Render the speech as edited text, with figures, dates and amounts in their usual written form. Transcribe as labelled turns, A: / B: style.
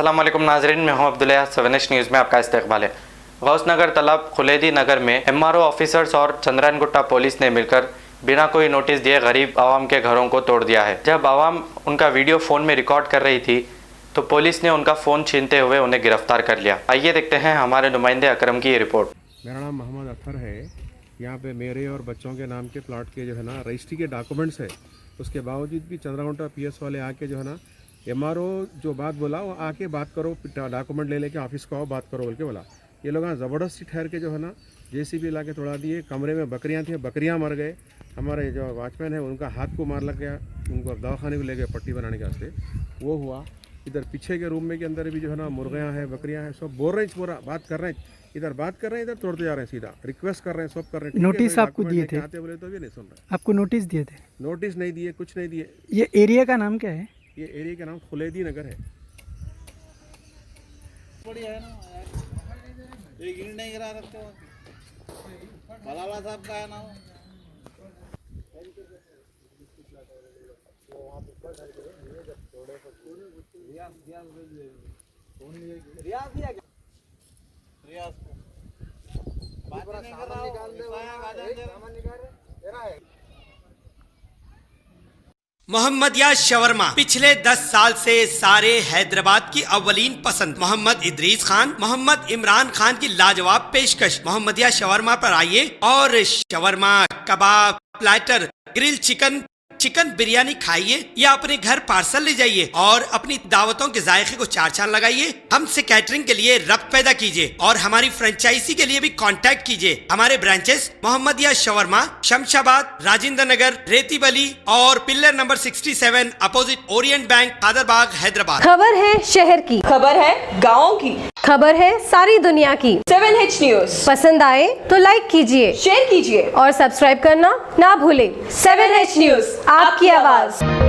A: अस्सलाम वालेकुम नाजरीन, मैं हूं अब्दुल्ला। 7H न्यूज़ में आपका इस्तकबाल है। गौसनगर तलब खुलेदी नगर में MRO ऑफिसर्स और चंद्रायनगुट्टा पुलिस ने मिलकर बिना कोई नोटिस दिए गरीब आवाम के घरों को तोड़ दिया है। जब आवाम उनका वीडियो फ़ोन में रिकॉर्ड कर रही थी तो पुलिस ने उनका फ़ोन छीनते हुए उन्हें गिरफ्तार कर लिया। आइए देखते हैं हमारे नुमाइंदे अकरम की ये रिपोर्ट।
B: मेरा नाम मोहम्मद अख्तर है। यहाँ पे मेरे और बच्चों के नाम के प्लाट के जो है ना रजिस्ट्री के डॉक्यूमेंट्स है, उसके बावजूद भी चंद्रागुंटा PS वाले आके जो है ना MRO जो बात बोला वो आके बात करो, डॉक्यूमेंट ले लेके ऑफिस को आओ बात करो बोल के बोला। ये लोग यहाँ ज़बरदस्ती ठहर के जो है ना JCB ला के तोड़ा दिए। कमरे में बकरियाँ थी, बकरियाँ मर गए। हमारे जो वॉचमैन है उनका हाथ को मार लग गया, उनको दवाखाने को ले गए पट्टी बनाने के वास्ते, वो हुआ। इधर पीछे के रूम में के अंदर भी जो है ना मुर्गियाँ हैं, बकरियाँ हैं, सब बोल रहे हैं, पूरा बात कर रहे हैं, इधर बात कर रहे हैं, इधर तोड़ते जा रहे हैं, सीधा रिक्वेस्ट कर रहे हैं, सब कर रहे हैं।
C: नोटिस आपको दिए थे?
B: आते बोले तो भी नहीं सुन रहे।
C: आपको नोटिस दिए थे?
B: नोटिस नहीं दिए, कुछ नहीं दिए।
C: ये एरिया का नाम क्या है?
B: ये एरिया का नाम खुलेदी नगर है।
D: बढ़िया है ना यार, एक ईंट नहीं गिरा सकते हो। भलावा साहब का है ना वो। रियाज दिया क्या? रियाज को बात नहीं कर रहा हूँ।
E: मोहम्मदिया शवरमा पिछले 10 साल से सारे हैदराबाद की अव्वलीन पसंद मोहम्मद इदरीस खान, मोहम्मद इमरान खान की लाजवाब पेशकश। मोहम्मदिया शवरमा पर आइए और shawarma, kebab, platter, grill chicken, chicken biryani खाइए या अपने घर पार्सल ले जाइए और अपनी दावतों के जायके को चार चांद लगाइए। हमसे कैटरिंग के लिए रब्त पैदा कीजिए और हमारी फ्रेंचाइजी के लिए भी कांटेक्ट कीजिए। हमारे ब्रांचेस मोहम्मदिया शवरमा, शमशाबाद, राजेंद्र नगर, रेती बली और pillar number 67 opposite Orient bank, Kadarbagh, Hyderabad.
F: खबर है शहर की,
G: खबर है गाँव की,
F: खबर है सारी दुनिया की।
G: 7H न्यूज़
F: पसंद आए तो लाइक कीजिए,
G: शेयर कीजिए
F: और सब्सक्राइब करना ना भूलें।
G: 7H न्यूज़,
F: आपकी आवाज।